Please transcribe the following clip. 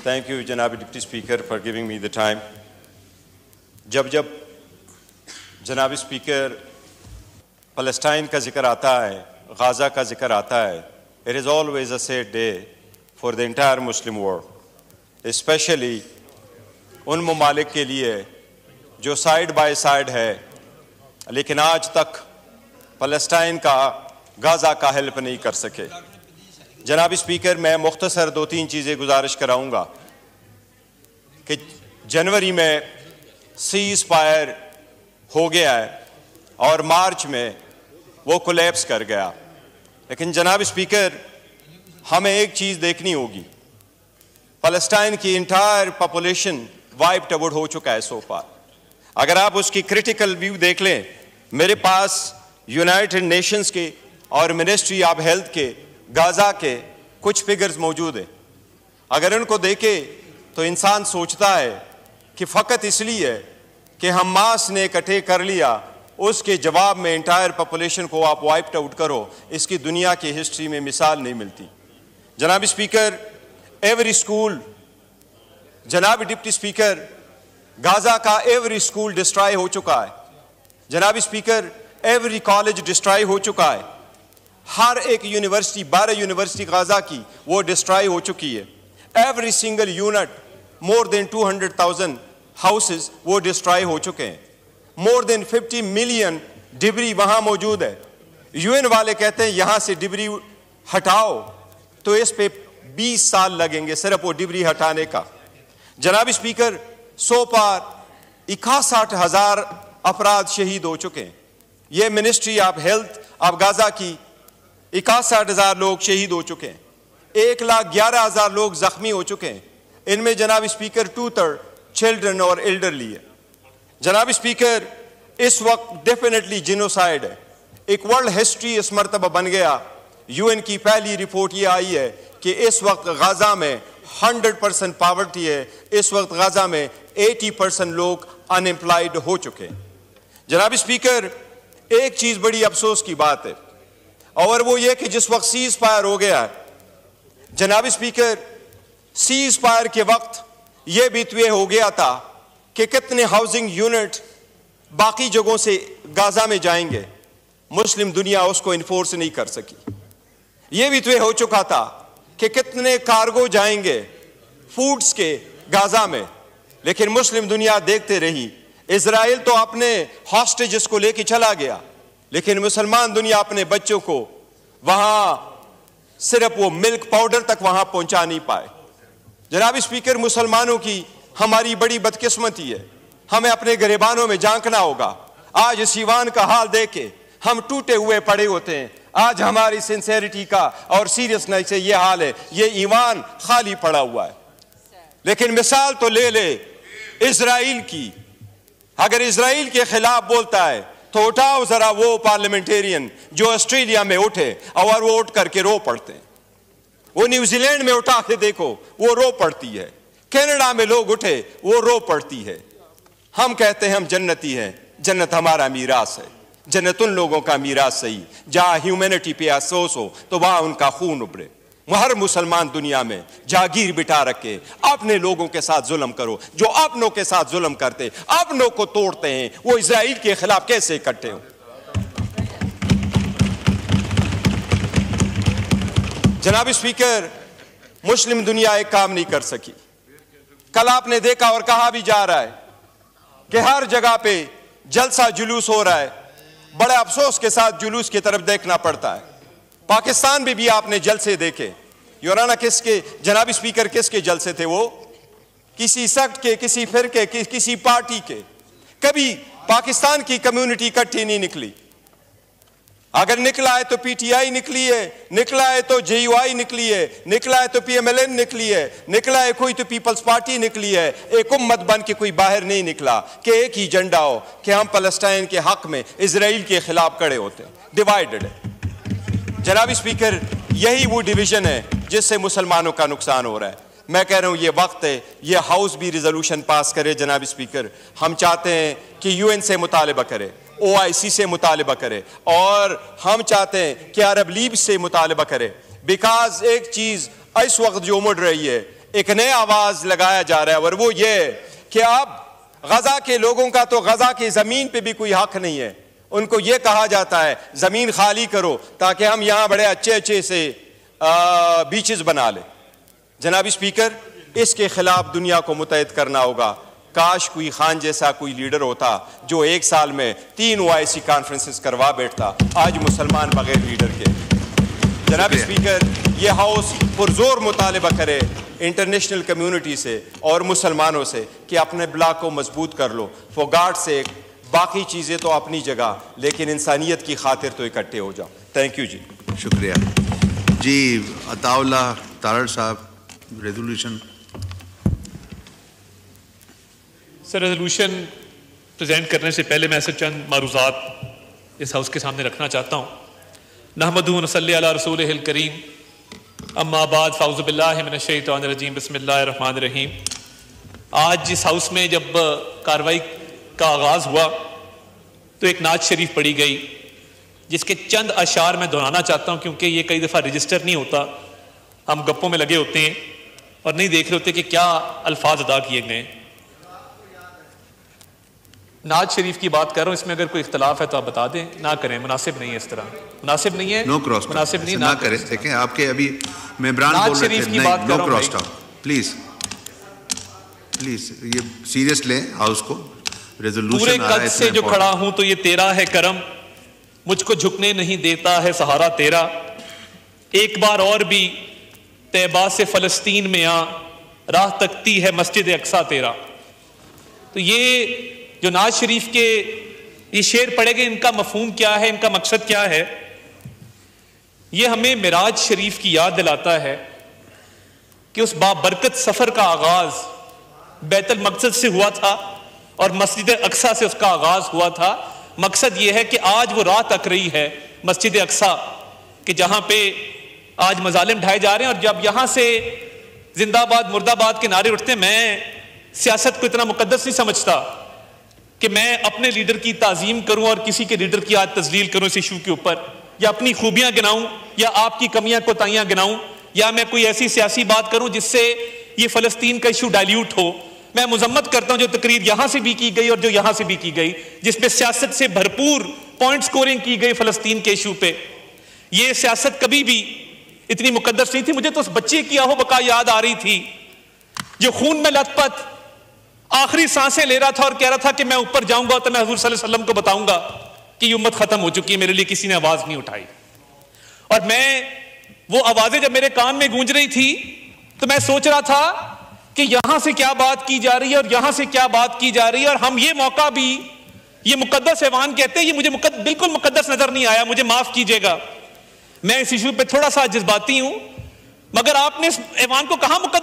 Thank you, Janabi Deputy Speaker, for giving me the time. जब जनाब speaker फलस्तीन का जिक्र आता है, गाज़ा का जिक्र आता है, it is always a sad day for the entire Muslim world, especially उन ममालिक के लिए जो साइड बाय साइड है, लेकिन आज तक फलस्तीन का गाज़ा का हेल्प नहीं कर सके। जनाब स्पीकर, मैं मुख्तसर 2-3 चीज़ें गुजारिश कराऊंगा कि जनवरी में सीज़ फायर हो गया है और मार्च में वो कोलैप्स कर गया, लेकिन जनाब स्पीकर हमें एक चीज़ देखनी होगी, फ़लस्तीन की इंटायर पॉपुलेशन वाइप्ड आउट हो चुका है सो फार। अगर आप उसकी क्रिटिकल व्यू देख लें, मेरे पास यूनाइटेड नेशंस के और मिनिस्ट्री ऑफ हेल्थ के गाज़ा के कुछ फिगर्स मौजूद हैं। अगर उनको देखे तो इंसान सोचता है कि फ़कत इसलिए कि हमास ने इकट्ठे कर लिया, उसके जवाब में इंटायर पॉपुलेशन को आप वाइप्ड आउट करो, इसकी दुनिया की हिस्ट्री में मिसाल नहीं मिलती। जनाब स्पीकर, एवरी स्कूल, जनाब डिप्टी स्पीकर, गाज़ा का एवरी स्कूल डिस्ट्रॉय हो चुका है। जनाब स्पीकर, एवरी कॉलेज डिस्ट्रॉय हो चुका है। हर एक यूनिवर्सिटी, 12 यूनिवर्सिटी गाज़ा की वो डिस्ट्रॉय हो चुकी है। Every single unit, more than 200,000 houses वो डिस्ट्रॉय हो चुके हैं। मोर देन 50 मिलियन डिब्री वहाँ मौजूद है। यूएन वाले कहते हैं यहाँ से डिब्री हटाओ तो इस पे 20 साल लगेंगे सिर्फ वो डिब्री हटाने का। जनाब स्पीकर, सो पार 61,000 अफराद शहीद हो चुके हैं। ये ministry of health of Gaza की 61,000 लोग शहीद हो चुके हैं। 1,11,000 लोग जख्मी हो चुके हैं। इनमें जनाब स्पीकर 2/3 चिल्ड्रन और एल्डरली है। जनाब स्पीकर, इस वक्त डेफिनेटली जिनोसाइड है। एक वर्ल्ड हिस्ट्री इस मरतबा बन गया। यूएन की पहली रिपोर्ट ये आई है कि इस वक्त गाज़ा में 100% पॉवर्टी है। इस वक्त गाज़ा में 80% लोग अनएम्प्लॉयड हो चुके हैं। जनाब स्पीकर, एक चीज़ बड़ी अफसोस की बात है और वो ये कि जिस वक्त सीज़ फायर हो गया है, जनाब स्पीकर, सीज़ फायर के वक्त ये भी तय हो गया था कि कितने हाउसिंग यूनिट बाकी जगहों से गाज़ा में जाएंगे, मुस्लिम दुनिया उसको इन्फोर्स नहीं कर सकी। ये भी तय हो चुका था कि कितने कार्गो जाएंगे फूड्स के गाज़ा में, लेकिन मुस्लिम दुनिया देखते रही। इजराइल तो अपने हॉस्टेजेस को लेके चला गया, लेकिन मुसलमान दुनिया अपने बच्चों को वहां सिर्फ वो मिल्क पाउडर तक वहां पहुंचा नहीं पाए। जनाब स्पीकर, मुसलमानों की हमारी बड़ी बदकिस्मती है। हमें अपने गिरबानों में झांकना होगा। आज इस ईवान का हाल देख के हम टूटे हुए पड़े होते हैं। आज हमारी सिंसेरिटी का और सीरियसनेस से ये हाल है, ये ईवान खाली पड़ा हुआ है। लेकिन मिसाल तो ले इजराइल की। अगर इजराइल के खिलाफ बोलता है तो उठाओ जरा वो पार्लियामेंटेरियन जो ऑस्ट्रेलिया में उठे और वो उठ करके रो पड़ते हैं। वो न्यूजीलैंड में उठा के देखो, वो रो पड़ती है। कनाडा में लोग उठे, वो रो पड़ती है। हम कहते हैं हम जन्नती हैं, जन्नत हमारा मीरास है। जन्नत उन लोगों का मीरास सही जहां ह्यूमैनिटी पे अफसोस हो तो वहां उनका खून उबरे। हर मुसलमान दुनिया में जागीर बिठा रखे अपने लोगों के साथ जुल्म करो। जो अपनों के साथ जुल्म करते, अपनों को तोड़ते हैं, वो इजराइल के खिलाफ कैसे इकट्ठे हो? जनाब स्पीकर, मुस्लिम दुनिया एक काम नहीं कर सकी। कल आपने देखा और कहा भी जा रहा है कि हर जगह पे जलसा जुलूस हो रहा है। बड़े अफसोस के साथ जुलूस की तरफ देखना पड़ता है। पाकिस्तान में भी आपने जलसे देखे। योराना, किसके जनाब स्पीकर, किसके जलसे थे? वो किसी सेक्ट के, किसी फिरके के, किसी पार्टी के। कभी पाकिस्तान की कम्युनिटी इकट्ठी नहीं निकली। अगर निकला है तो पीटीआई निकली है, निकला है तो जेयूआई निकली है, निकला है तो पीएमएलएन निकली है, निकला है कोई तो पीपल्स पार्टी निकली है। एक उम्मत बन के कोई बाहर नहीं निकला कि एक ही झंडा हो कि हम फलस्तीन के हक में इजराइल के खिलाफ खड़े होते हैं। डिवाइडेड है। जनाब स्पीकर, यही वो डिवीजन है जिससे मुसलमानों का नुकसान हो रहा है। मैं कह रहा हूं ये वक्त है, ये हाउस भी रिजोल्यूशन पास करे। जनाब स्पीकर, हम चाहते हैं कि यूएन से मुतालिबा करे, OIC से मुतालिबा करे और हम चाहते हैं कि अरब लीग से मुतालिबा करे। बिकॉज एक चीज इस वक्त जो उमड़ रही है, ایک نیا آواز لگایا جا رہا ہے، اور وہ یہ کہ اب غزہ کے لوگوں کا تو غزہ کی زمین پہ بھی کوئی حق نہیں ہے. ان کو یہ کہا جاتا ہے زمین خالی کرو تاکہ ہم یہاں بڑے اچھے سے بیچز بنا لیں. جناب اسپیکر، اس کے خلاف دنیا کو متحد کرنا ہوگا. کاش کوئی خان جیسا کوئی لیڈر ہوتا جو ایک سال میں 3 OIC کانفرنسز کروا بیٹھتا. آج مسلمان بغیر لیڈر کے. جناب اسپیکر، یہ ہاؤس پرزور مطالبہ کرے انٹرنیشنل کمیونٹی سے اور مسلمانوں سے کہ اپنے بلاک کو مضبوط کر لو. فار گاڈ سیک، باقی چیزیں تو اپنی جگہ، لیکن انسانیت کی خاطر تو اکٹھے ہو جاؤ. تھینک یو جی. شکریہ جی. عطاء اللہ تارڑ صاحب، ریزولوشن. سر، ریزولوشن پریزنٹ کرنے سے پہلے میں ایسے چند معروضات اس ہاؤس کے سامنے رکھنا چاہتا ہوں. نحمدہ و نصلی علی رسولہ الکریم، اما بعد، فاعوذ باللہ من الشیطان الرجیم، بسم اللہ الرحمن الرحیم. آج اس ہاؤس میں جب کارروائی کا آغاز ہوا تو ایک نعت شریف پڑھی گئی جس کے چند اشعار میں دہرانا چاہتا ہوں، کیونکہ یہ کئی دفعہ رجسٹر نہیں ہوتا. ہم گپوں میں لگے ہوتے ہیں اور نہیں دیکھ رہے ہوتے کہ کیا الفاظ ادا کیے گئے. نعت شریف کی بات کر رہا ہوں، اس میں اگر کوئی اختلاف ہے تو آپ بتا دیں. نہ کریں، مناسب نہیں ہے، اس طرح مناسب نہیں ہے. نو کراس ٹاک، مناسب نہیں، نہ کریں. دیکھیں آپ کے ابھی ممبران بول رہے تھے، نہیں، نو کراس ٹاک. پلیز یہ سیریس لیں ہاؤس کو. ریزولوشن پورے قد سے جو کھڑا ہوں تو یہ تیرا ہے کرم، مجھ کو جھکنے نہیں دیتا ہے سہارا تیرا. ایک بار اور بھی طیبہ سے فلسطین میں آ، راہ تکتی ہے مسجد اقصیٰ تیرا. تو یہ جو نعت شریف کے یہ شعر پڑھے گئے، ان کا مفہوم کیا ہے، ان کا مقصد کیا ہے؟ یہ ہمیں معراج شریف کی یاد دلاتا ہے کہ اس بابرکت سفر کا آغاز بیت المقدس سے ہوا تھا اور مسجد اقصیٰ سے اس کا آغاز ہوا تھا. مقصد یہ ہے کہ آج وہ راہ تک رہی ہے مسجد اقصیٰ کہ جہاں پہ آج مظالم ڈھائے جا رہے ہیں. اور جب یہاں سے زندہ آباد مرد آباد کے نعرے اٹھتے ہیں، میں سیاست کو اتنا مقدس نہیں سمجھتا کہ میں اپنے لیڈر کی تعظیم کروں اور کسی کے لیڈر کی آج تذلیل کروں اس ایشو کے اوپر، یا اپنی خوبیاں گناؤں یا آپ کی کمیاں کوتاہیاں گناؤں، یا میں کوئی ایسی سیاسی بات کروں جس سے یہ فلسطین کا ایشو ڈائلیوٹ ہو. میں مذمت کرتا ہوں جو تقریر یہاں سے بھی کی گئی اور جو یہاں سے بھی کی گئی، جس میں سیاست سے بھرپور پوائنٹ سکورنگ کی گئی فلسطین کے ایشو پہ. یہ سیاست کبھی بھی اتنی مقدس نہیں تھی. مجھے تو اس بچے کی آہو بقا یاد آ رہی تھی جو خون میں لت پت آخری سانسیں لے رہا تھا اور کہہ رہا تھا کہ میں اوپر جاؤں گا تو میں حضور صلی اللہ علیہ وسلم کو بتاؤں گا کہ یہ امت ختم ہو چکی ہے. میرے لیے کسی نے آواز نہیں اٹھائی، اور میں وہ آوازیں جب میرے کان میں گونج رہی تھی تو میں سوچ رہا تھا کہ یہاں سے کیا بات کی جا رہی ہے اور یہاں سے کیا بات کی جا رہی ہے. اور ہم یہ موقع بھی، یہ مقدس ایوان کہتے ہیں، یہ مجھے بالکل مقدس نظر نہیں آیا. مجھے معاف کیجئے گا، میں اس ایشو پہ تھوڑا سا جذباتی ہوں، مگر آپ نے اس ایوان کو کہاں مقدس